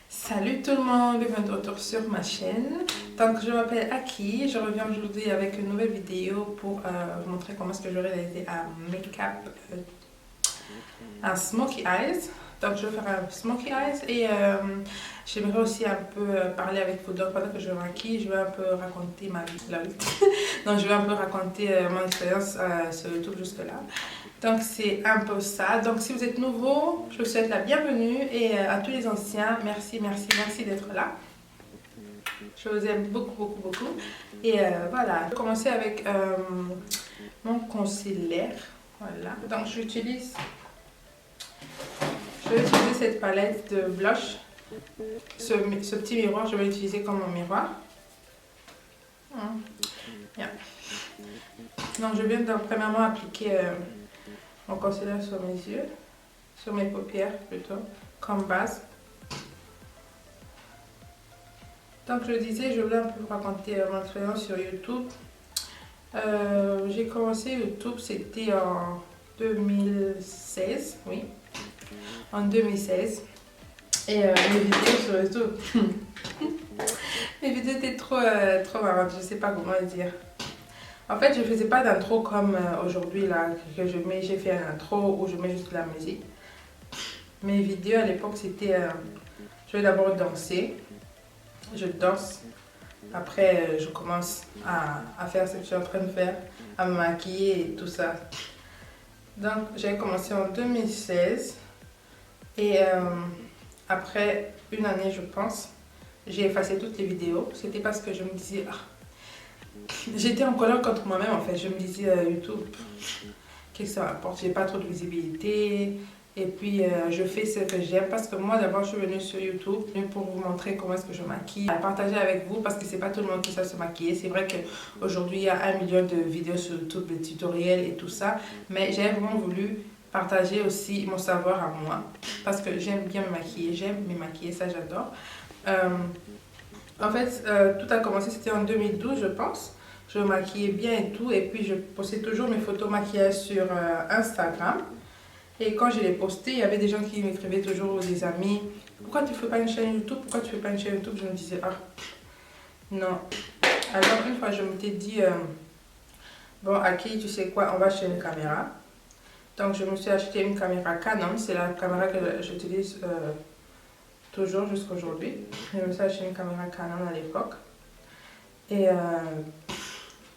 Salut tout le monde, bienvenue de retour sur ma chaîne. Donc je m'appelle Aki, je reviens aujourd'hui avec une nouvelle vidéo pour vous montrer comment est-ce que j'aurais réalisé un make-up, un smokey eyes. Donc je vais faire un smokey eyes et j'aimerais aussi un peu parler avec vous. Donc pendant que je maquille, je vais un peu raconter ma vie. Donc je vais un peu raconter mon expérience sur YouTube jusque là. Donc c'est un peu ça. Donc si vous êtes nouveau, je vous souhaite la bienvenue et à tous les anciens, merci d'être là. Je vous aime beaucoup. Et voilà, je vais commencer avec mon concealer. Voilà. Donc je vais utiliser cette palette de blush. Ce petit miroir, je vais l'utiliser comme un miroir. Yeah. Donc je viens donc premièrement appliquer mon concealer sur mes yeux, sur mes paupières plutôt, comme base. Donc je le disais, je voulais un peu vous raconter mon expérience sur YouTube. J'ai commencé YouTube, c'était en 2016, oui, en 2016. Et mes vidéos sur YouTube, mes vidéos étaient trop marrantes, je sais pas comment le dire. En fait, je faisais pas d'intro comme aujourd'hui là, que j'ai fait un intro où je mets juste la musique. Mes vidéos à l'époque, c'était, je vais d'abord danser, je danse. Après, je commence à faire ce que je suis en train de faire, à me maquiller et tout ça. Donc, j'ai commencé en 2016 et après une année, je pense, j'ai effacé toutes les vidéos. C'était parce que je me disais, j'étais en colère contre moi-même en fait. Je me disais, YouTube, qu'est-ce que ça m'apporte? J'ai pas trop de visibilité. Et puis je fais ce que j'aime parce que moi d'abord je suis venue sur YouTube pour vous montrer comment est-ce que je maquille, à partager avec vous parce que c'est pas tout le monde qui sait se maquiller. C'est vrai qu'aujourd'hui il y a 1 million de vidéos sur YouTube, de tutoriels et tout ça, mais j'ai vraiment voulu partager aussi mon savoir à moi parce que j'aime bien me maquiller, ça j'adore. En fait tout a commencé, c'était en 2012 je pense. Je me maquillais bien et tout et puis je postais toujours mes photos maquillage sur Instagram. Et quand je l'ai posté, il y avait des gens qui m'écrivaient toujours, des amis, pourquoi tu ne fais pas une chaîne YouTube? Pourquoi tu ne fais pas une chaîne YouTube? Je me disais, non. Alors une fois, je m'étais dit, bon, Aki, tu sais quoi, on va acheter une caméra. Donc je me suis acheté une caméra Canon, c'est la caméra que j'utilise toujours jusqu'à aujourd'hui. Je me suis acheté une caméra Canon à l'époque. Et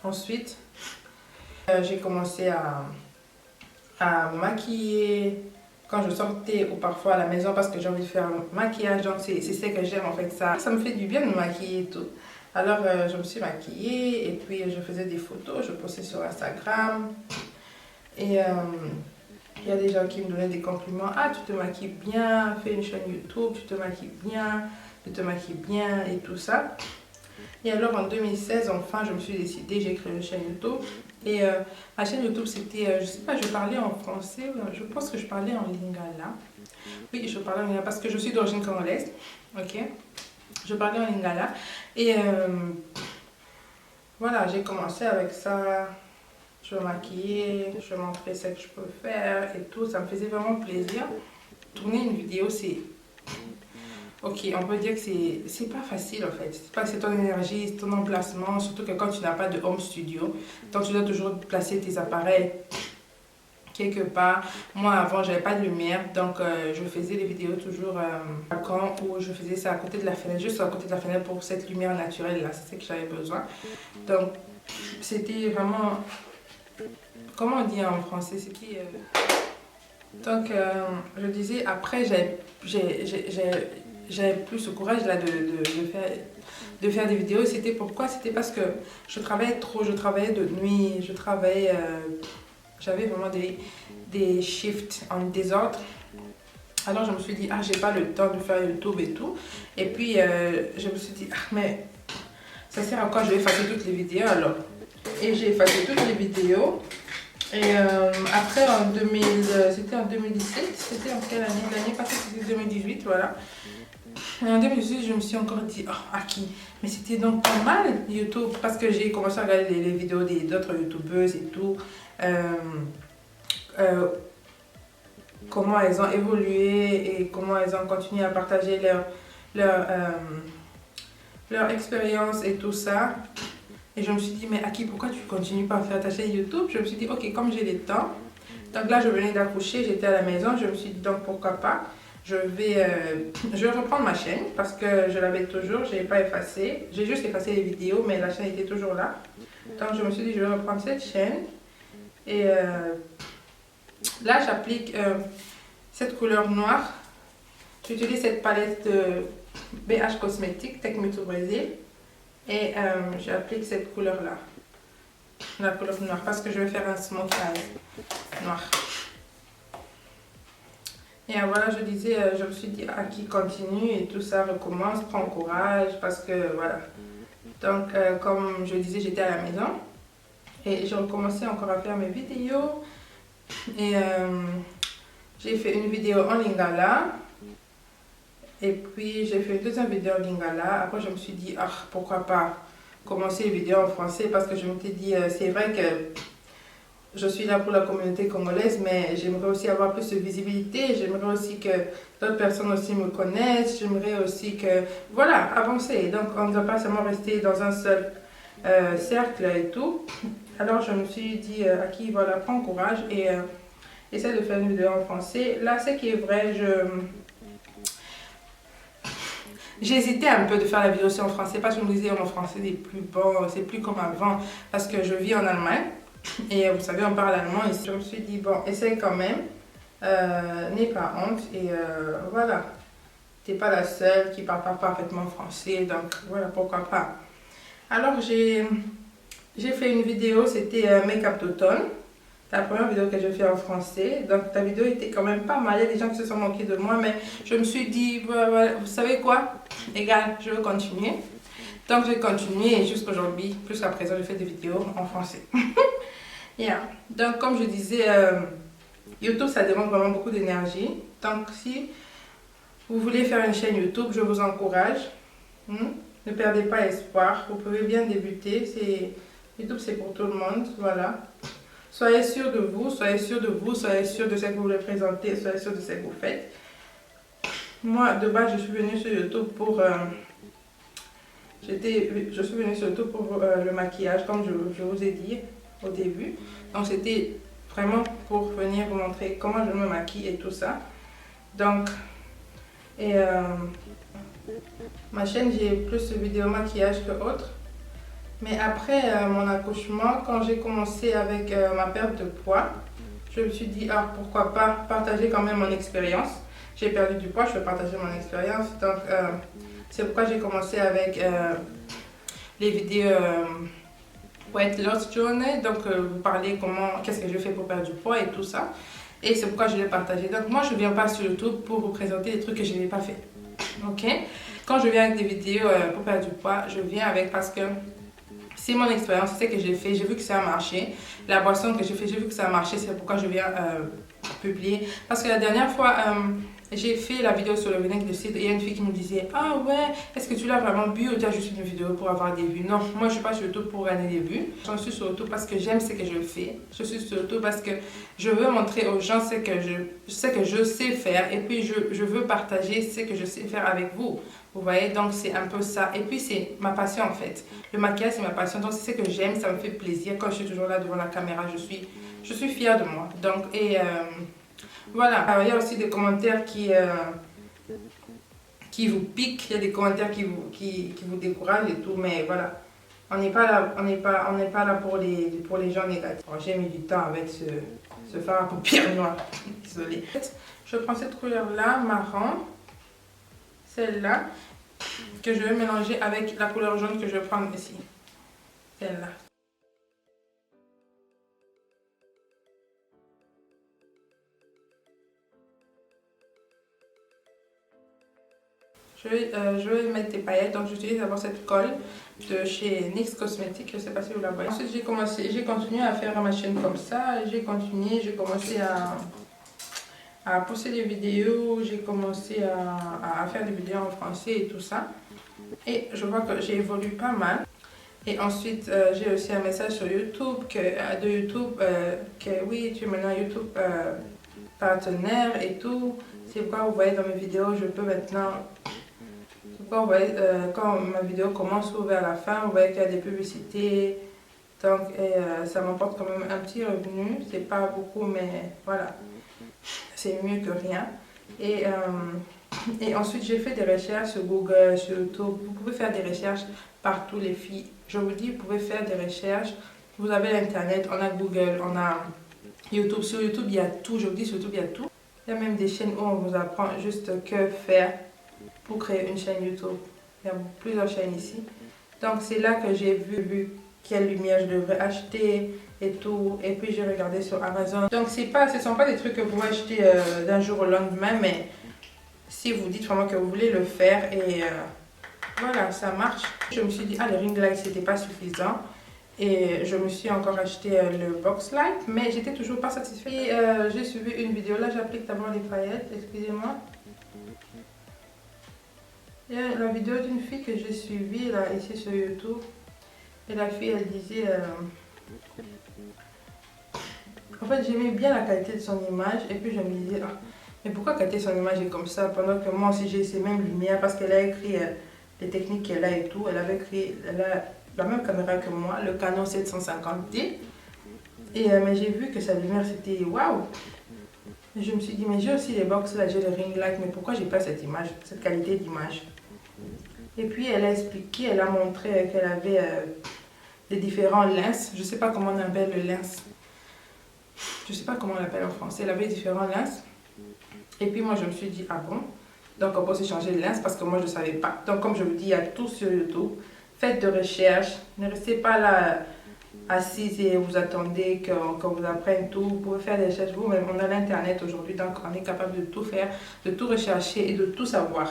ensuite, j'ai commencé à me maquiller quand je sortais ou parfois à la maison parce que j'ai envie de faire un maquillage. Donc c'est ce que j'aime en fait, ça me fait du bien de me maquiller et tout. Alors je me suis maquillée et puis je faisais des photos, je postais sur Instagram. Et il y a des gens qui me donnaient des compliments. Ah, tu te maquilles bien, fais une chaîne YouTube, tu te maquilles bien et tout ça. Et alors en 2016, enfin, je me suis décidée, j'ai créé une chaîne YouTube. Et ma chaîne YouTube, c'était, je sais pas, je parlais en français, je pense que je parlais en lingala. Oui, je parlais en lingala parce que je suis d'origine congolaise, ok. Je parlais en lingala. Et voilà, j'ai commencé avec ça. Je me maquillais, je montrais ce que je peux faire et tout. Ça me faisait vraiment plaisir. Tourner une vidéo, c'est... Ok, on peut dire que c'est pas facile en fait. C'est ton énergie, c'est ton emplacement, surtout que quand tu n'as pas de home studio, donc tu dois toujours placer tes appareils quelque part. Moi avant, j'avais pas de lumière, donc je faisais les vidéos toujours à balcon où je faisais ça à côté de la fenêtre, juste à côté de la fenêtre pour cette lumière naturelle là, c'est ce que j'avais besoin. Donc c'était vraiment, comment on dit en français, c'était... Donc je disais, après j'avais plus ce courage là de faire des vidéos. C'était pourquoi? C'était parce que je travaillais trop, je travaillais de nuit, j'avais vraiment des shifts en désordre. Alors je me suis dit, j'ai pas le temps de faire YouTube et tout. Et puis je me suis dit, mais ça sert à quoi? Je vais effacer toutes les vidéos alors. Et j'ai effacé toutes les vidéos. Et après, c'était en 2017, c'était en quelle année? L'année passée, c'était 2018, voilà. Et en 2018, je me suis encore dit, Aki, mais c'était donc pas mal YouTube, parce que j'ai commencé à regarder les vidéos d'autres youtubeuses et tout. Comment elles ont évolué et comment elles ont continué à partager leur expérience et tout ça. Et je me suis dit, mais Aki, pourquoi tu continues pas à faire ta chaîne YouTube? Je me suis dit, ok, comme j'ai le temps. Donc là, je venais d'accoucher, j'étais à la maison. Je me suis dit, donc pourquoi pas? Je vais reprendre ma chaîne parce que je l'avais toujours, je n'ai pas effacé. J'ai juste effacé les vidéos, mais la chaîne était toujours là. Donc je me suis dit, je vais reprendre cette chaîne. Et là, j'applique cette couleur noire. J'utilise cette palette de BH Cosmétiques, Technique au Brésil. Et j'applique cette couleur-là. La couleur noire, parce que je vais faire un smoked eyes noir. Et voilà, je disais, je me suis dit, qui continue et tout ça recommence, prends courage, parce que voilà. Donc, comme je disais, j'étais à la maison et j'ai recommencé encore à faire mes vidéos. Et j'ai fait une vidéo en lingala. Et puis, j'ai fait une deuxième vidéo en lingala. Après, je me suis dit, pourquoi pas commencer les vidéos en français, parce que je m'étais dit, c'est vrai que je suis là pour la communauté congolaise, mais j'aimerais aussi avoir plus de visibilité. J'aimerais aussi que d'autres personnes aussi me connaissent. J'aimerais aussi que, voilà, avancer. Donc, on ne doit pas seulement rester dans un seul cercle et tout. Alors, je me suis dit, Aki, voilà, prends courage et essaie de faire une vidéo en français. Là, ce qui est vrai, j'hésitais un peu de faire la vidéo aussi en français parce que je me disais, mon français n'est plus bon, c'est plus comme avant, parce que je vis en Allemagne. Et vous savez, on parle allemand ici. Je me suis dit, bon, essaye quand même. N'aie pas honte. Et voilà. T'es pas la seule qui parle pas parfaitement français. Donc voilà, pourquoi pas. Alors, j'ai fait une vidéo, c'était Make-up d'automne. La première vidéo que j'ai fait en français. Donc ta vidéo était quand même pas mal. Il y a des gens qui se sont moqués de moi. Mais je me suis dit, voilà, vous savez quoi? Égal, je veux continuer. Donc j'ai continué et jusqu'aujourd'hui, jusqu'à présent, je fais des vidéos en français. Yeah. Donc comme je disais, YouTube ça demande vraiment beaucoup d'énergie. Donc si vous voulez faire une chaîne YouTube, je vous encourage. Ne perdez pas espoir, vous pouvez bien débuter. YouTube c'est pour tout le monde, voilà. Soyez sûr de vous, soyez sûr de vous, soyez sûr de ce que vous voulez présenter, soyez sûr de ce que vous faites. Moi de base je suis venue sur YouTube pour... je suis venue sur YouTube pour le maquillage, comme je vous ai dit au début. Donc c'était vraiment pour venir vous montrer comment je me maquille et tout ça. Donc, et ma chaîne, j'ai plus de vidéos maquillage que autres. Mais après mon accouchement, quand j'ai commencé avec ma perte de poids, je me suis dit, pourquoi pas partager quand même mon expérience. J'ai perdu du poids, je vais partager mon expérience. Donc, c'est pourquoi j'ai commencé avec les vidéos Weight Loss Journey. Donc, vous parlez qu'est-ce que je fais pour perdre du poids et tout ça. Et c'est pourquoi je l'ai partagé. Donc, moi, je ne viens pas sur YouTube pour vous présenter des trucs que je n'ai pas fait. Ok? Quand je viens avec des vidéos pour perdre du poids, je viens avec parce que c'est mon expérience, c'est ce que j'ai fait, j'ai vu que ça a marché. La boisson que j'ai fait, j'ai vu que ça a marché, c'est pourquoi je viens publier. Parce que la dernière fois, j'ai fait la vidéo sur le vinaigre de cidre et il y a une fille qui me disait, ah ouais, est-ce que tu l'as vraiment bu ou tu as juste une vidéo pour avoir des vues? Non, moi je suis pas sur YouTube pour gagner des vues. Je suis sur YouTube parce que j'aime ce que je fais. Je suis sur YouTube parce que je veux montrer aux gens ce que je sais faire et puis je veux partager ce que je sais faire avec vous. Vous voyez, donc c'est un peu ça. Et puis c'est ma passion en fait. Le maquillage c'est ma passion, donc c'est ce que j'aime, ça me fait plaisir. Quand je suis toujours là devant la caméra, je suis fière de moi. Donc, voilà. Alors, il y a aussi des commentaires qui vous piquent, il y a des commentaires qui vous découragent et tout, mais voilà. On n'est pas là pour les gens négatifs. J'ai mis du temps avec ce fard à paupières noires. Désolée. Je prends cette couleur-là, marron. Celle-là, que je vais mélanger avec la couleur jaune que je vais prendre ici. Celle-là. Je vais mettre des paillettes, donc j'utilise d'abord cette colle de chez NYX Cosmétiques, je ne sais pas si vous la voyez. Ensuite j'ai continué à faire ma chaîne comme ça, j'ai commencé à poster des vidéos, j'ai commencé à faire des vidéos en français et tout ça. Et je vois que j'ai évolué pas mal. Et ensuite j'ai aussi un message sur YouTube, que oui, tu es maintenant YouTube partenaire et tout. C'est pourquoi vous voyez dans mes vidéos, je peux maintenant quand ma vidéo commence ou vers la fin, vous voyez qu'il y a des publicités. Donc, ça m'apporte quand même un petit revenu. C'est pas beaucoup, mais voilà, c'est mieux que rien. Et ensuite, j'ai fait des recherches sur Google, sur YouTube. Vous pouvez faire des recherches partout, les filles. Je vous dis, vous pouvez faire des recherches. Vous avez l'Internet, on a Google, on a YouTube. Sur YouTube, il y a tout. Je vous dis, sur YouTube, il y a tout. Il y a même des chaînes où on vous apprend juste que faire pour créer une chaîne YouTube. Il y a plusieurs chaînes ici. Donc, c'est là que j'ai vu quelle lumière je devrais acheter et tout. Et puis, j'ai regardé sur Amazon. Donc, ce ne sont pas des trucs que vous achetez d'un jour au lendemain, mais si vous dites vraiment que vous voulez le faire et voilà, ça marche. Je me suis dit, le ring light, c'était pas suffisant. Et je me suis encore acheté le box light, mais j'étais toujours pas satisfaite. Et j'ai suivi une vidéo, là j'applique d'abord les paillettes, excusez-moi. Il y a la vidéo d'une fille que j'ai suivie là, ici sur YouTube. Et la fille, elle disait... En fait, j'aimais bien la qualité de son image. Et puis je me disais, mais pourquoi la qualité de son image est comme ça? Pendant que moi aussi j'ai ces mêmes lumières. Parce qu'elle a écrit les techniques qu'elle a et tout. Elle avait écrit la même caméra que moi, le Canon 750D. Mais j'ai vu que sa lumière c'était waouh! Je me suis dit, mais j'ai aussi les box là, j'ai le ring light, mais pourquoi j'ai pas cette image, cette qualité d'image? Et puis elle a expliqué, elle a montré qu'elle avait des différents lens. Je sais pas comment on appelle le lens. Je sais pas comment on l'appelle en français. Elle avait différents lens. Et puis moi je me suis dit, ah bon? Donc on peut aussi changer de lens parce que moi je savais pas. Donc comme je vous dis, il y a tout sur YouTube. Faites de recherches. Ne restez pas là assise et vous attendez qu'on vous apprenne tout. Vous pouvez faire des recherches vous-même. On a l'internet aujourd'hui, donc on est capable de tout faire, de tout rechercher et de tout savoir.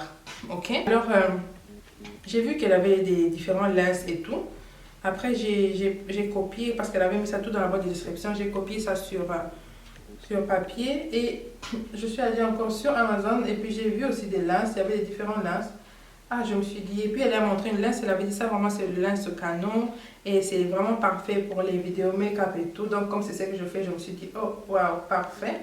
Ok? Alors, j'ai vu qu'elle avait des différents lens et tout. Après, j'ai copié, parce qu'elle avait mis ça tout dans la boîte de description, j'ai copié ça sur papier et je suis allée encore sur Amazon et puis j'ai vu aussi des lens, il y avait des différents lens. Je me suis dit, et puis elle a montré une lens, elle avait dit ça vraiment c'est le lens Canon et c'est vraiment parfait pour les vidéos make-up et tout. Donc comme c'est ce que je fais, je me suis dit, oh waouh, parfait.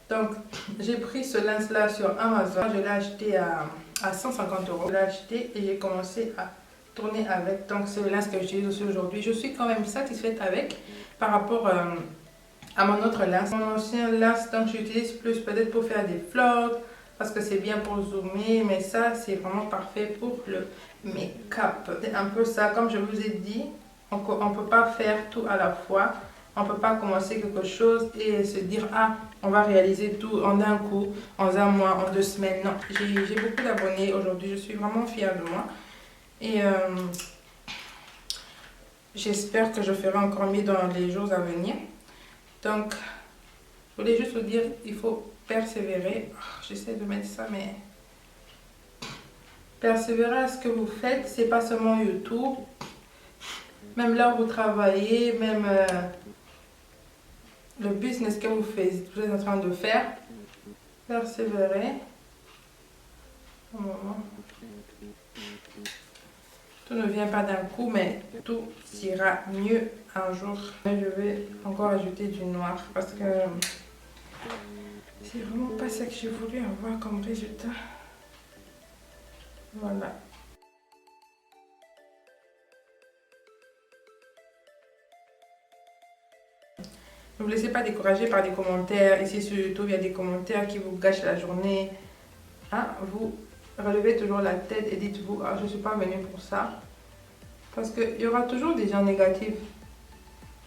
Donc j'ai pris ce lens là sur Amazon, je l'ai acheté à 150 €. Je l'ai acheté et j'ai commencé à tourner avec. Donc c'est le lens que j'utilise aussi aujourd'hui. Je suis quand même satisfaite avec par rapport à mon autre lens. Mon ancien lens, donc j'utilise plus peut-être pour faire des vlogs. Parce que c'est bien pour zoomer, mais ça c'est vraiment parfait pour le make-up. C'est un peu ça, comme je vous ai dit, on ne peut pas faire tout à la fois. On ne peut pas commencer quelque chose et se dire, on va réaliser tout en un coup, en un mois, en 2 semaines. Non, j'ai beaucoup d'abonnés aujourd'hui, je suis vraiment fière de moi. Et j'espère que je ferai encore mieux dans les jours à venir. Donc, je voulais juste vous dire, il faut persévérer. J'essaie de mettre ça, mais persévérer à ce que vous faites, c'est pas seulement YouTube. Même là où vous travaillez, même le business que vous êtes en train de faire, persévérer. Un moment. Tout ne vient pas d'un coup, mais tout ira mieux un jour. Je vais encore ajouter du noir parce que c'est vraiment pas ça que j'ai voulu avoir comme résultat. Voilà. Ne vous laissez pas décourager par des commentaires. Ici sur YouTube, il y a des commentaires qui vous gâchent la journée. Vous relevez toujours la tête et dites-vous, je ne suis pas venue pour ça. Parce qu'il y aura toujours des gens négatifs.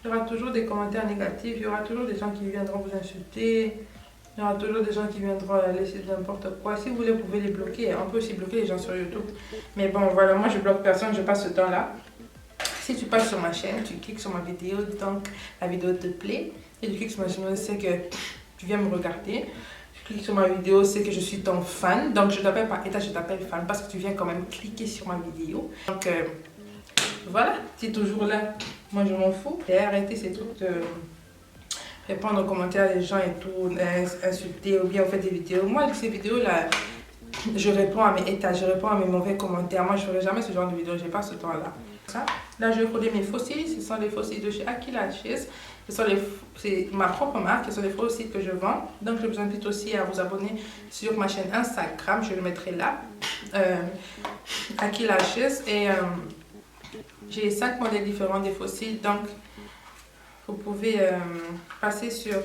Il y aura toujours des commentaires négatifs. Il y aura toujours des gens qui viendront vous insulter. Il y aura toujours des gens qui viendront laisser n'importe quoi. Si vous voulez, vous pouvez les bloquer. On peut aussi bloquer les gens sur YouTube. Mais bon, voilà, moi je bloque personne, je passe ce temps-là. Si tu passes sur ma chaîne, tu cliques sur ma vidéo, donc la vidéo te plaît. Et tu cliques sur ma chaîne, c'est que tu viens me regarder. Tu cliques sur ma vidéo, c'est que je suis ton fan. Donc je t'appelle par état, je t'appelle fan parce que tu viens quand même cliquer sur ma vidéo. Donc voilà, tu es toujours là. Moi je m'en fous. Et arrêtez ces trucs de répondre aux commentaires des gens et tout, insulter ou bien vous faites des vidéos. Moi, ces vidéos-là, je réponds à mes états, je réponds à mes mauvais commentaires. Moi, je ne ferai jamais ce genre de vidéo, je n'ai pas ce temps-là. Là, je vais coller mes fossiles. Ce sont les fossiles de chez Aquila Cheese. C'est ma propre marque, ce sont des faux sites que je vends. Donc je vous invite aussi à vous abonner sur ma chaîne Instagram, je le mettrai là, Aki Lashes. Et j'ai 5 modèles différents des fossiles, donc vous pouvez passer sur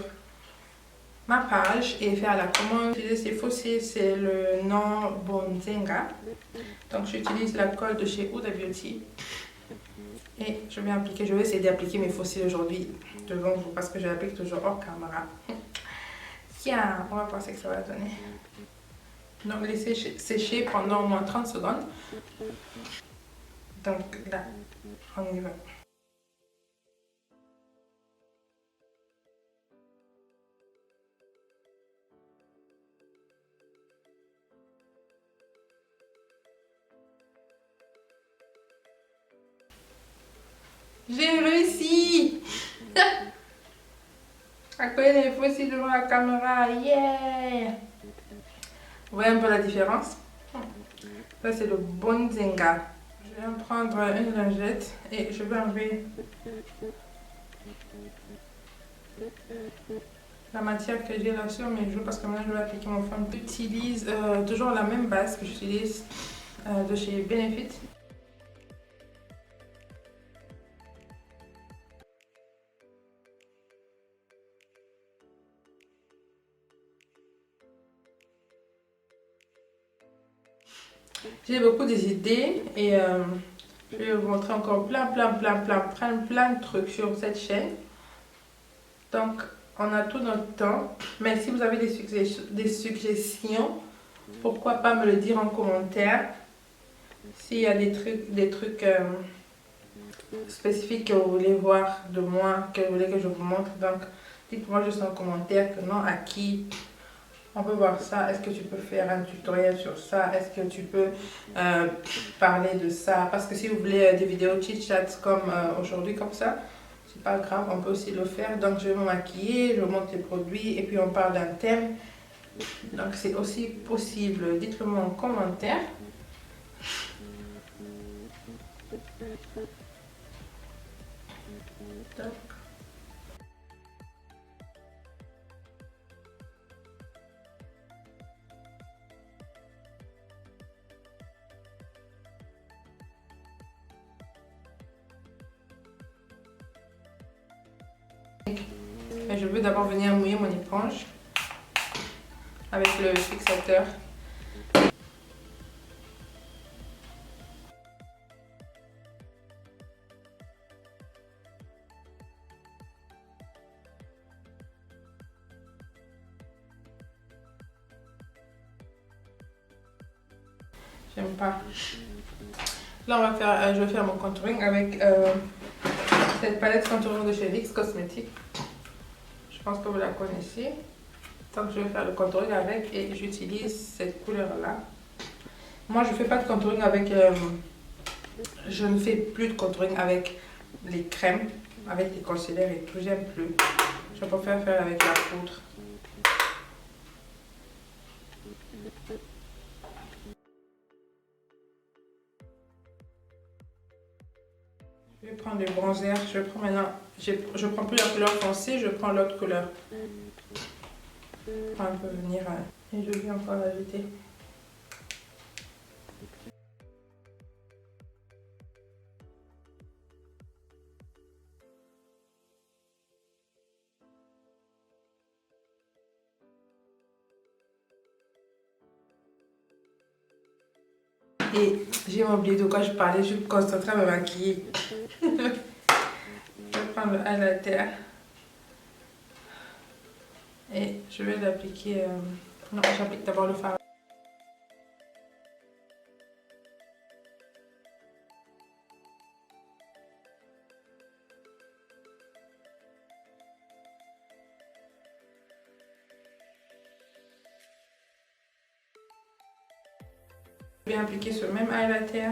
ma page et faire la commande. Ces fossiles, c'est le nom Bonzenga. Donc j'utilise la colle de chez Huda Beauty. Et je vais essayer d'appliquer mes fossiles aujourd'hui devant vous parce que je l'applique toujours hors caméra. Tiens, on va voir ce que ça va donner. Donc laissez sécher pendant au moins 30 secondes. Donc là, on y va. J'ai réussi à coller les fossiles devant la caméra. Yeah! Vous voyez un peu la différence? Ça, c'est le Bonzenga. Je vais en prendre une lingette et je vais enlever la matière que j'ai là sur mes joues parce que maintenant je vais appliquer mon fond. J'utilise toujours la même base que j'utilise de chez Benefit. J'ai beaucoup d'idées et je vais vous montrer encore plein de trucs sur cette chaîne. Donc, on a tout notre temps. Mais si vous avez des suggestions, pourquoi pas me le dire en commentaire. S'il y a des trucs spécifiques que vous voulez voir de moi, que vous voulez que je vous montre. Donc, dites-moi juste en commentaire que non, à qui on peut voir ça. Est-ce que tu peux faire un tutoriel sur ça? Est-ce que tu peux parler de ça? Parce que si vous voulez des vidéos chit-chat comme aujourd'hui, comme ça, c'est pas grave, on peut aussi le faire. Donc je vais me maquiller, je vous montre les produits et puis on parle d'un thème. Donc c'est aussi possible. Dites-le moi en commentaire. Donc, et je vais d'abord venir mouiller mon éponge avec le fixateur. J'aime pas. Là, je vais faire mon contouring avec cette palette contouring de chez NYX Cosmetics. Je pense que vous la connaissez. Donc, je vais faire le contouring avec et j'utilise cette couleur-là. Moi, je ne fais pas de contouring avec... je ne fais plus de contouring avec les crèmes, avec les concealers et tout. J'aime plus. Je préfère faire avec la poudre. Je vais prendre le bronzer. Je prends maintenant... Je prends plus la couleur foncée, je prends l'autre couleur. On peut venir... et je vais encore l'ajouter. Et j'ai oublié de quoi je parlais, je me concentrais à me maquiller. Je vais prendre le highlighter et je vais l'appliquer. Non, j'applique d'abord le fard. Je vais appliquer ce même highlighter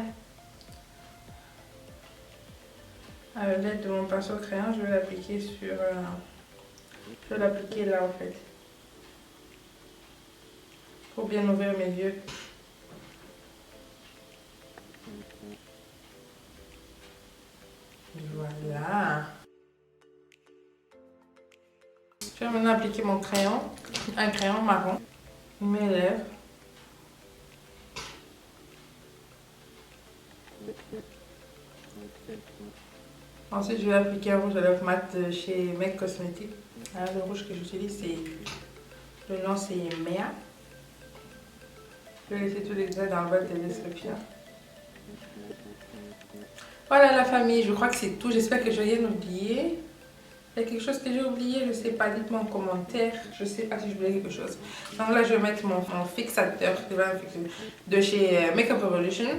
à l'aide de mon pinceau crayon. Je vais l'appliquer sur... je vais l'appliquer là en fait. Pour bien ouvrir mes yeux. Voilà. Je vais maintenant appliquer mon crayon, un crayon marron, mes lèvres. Ensuite, je vais appliquer un rouge à lèvres mat de chez MAC Cosmetics. Alors, le rouge que j'utilise, c'est le nom c'est Mea. Je vais laisser tous les détails dans le bas de la description. Voilà la famille, je crois que c'est tout. J'espère que je n'ai rien oublié. Il y a quelque chose que j'ai oublié, je ne sais pas. Dites-moi en commentaire. Je ne sais pas si je voulais quelque chose. Donc là, je vais mettre mon fixateur de chez Makeup Revolution.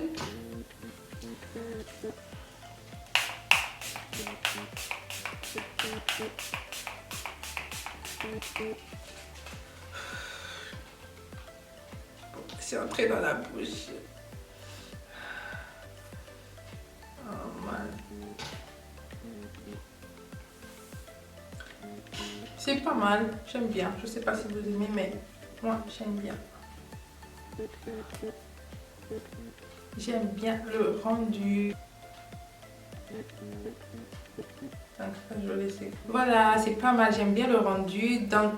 C'est entré dans la bouche. Oh man. C'est pas mal, j'aime bien. Je sais pas si vous aimez, mais moi j'aime bien. J'aime bien le rendu. Donc je vais laisser. Voilà, c'est pas mal, j'aime bien le rendu. Donc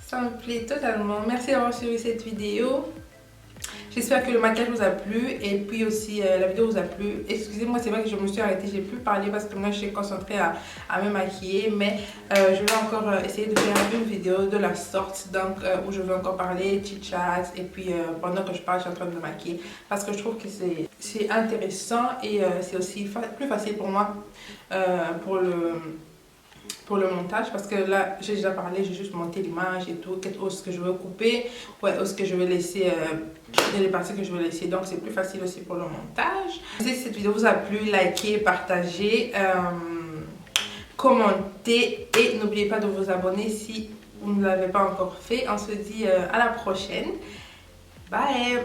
ça me plaît totalement. Merci d'avoir suivi cette vidéo. J'espère que le maquillage vous a plu et puis aussi la vidéo vous a plu. Excusez-moi, c'est vrai que je me suis arrêtée, j'ai plus parlé parce que moi je suis concentrée à me maquiller. Mais je vais encore essayer de faire une vidéo de la sorte, donc où je vais encore parler, chit-chat. Et puis pendant que je parle, je suis en train de me maquiller parce que je trouve que c'est intéressant et c'est aussi plus facile pour moi pour le montage, parce que là j'ai déjà parlé, j'ai juste monté l'image et tout, où est-ce que je veux couper, où est-ce que je vais laisser les parties que je veux laisser, donc c'est plus facile aussi pour le montage. Si cette vidéo vous a plu, likez, partagez, commentez et n'oubliez pas de vous abonner si vous ne l'avez pas encore fait. On se dit à la prochaine, bye.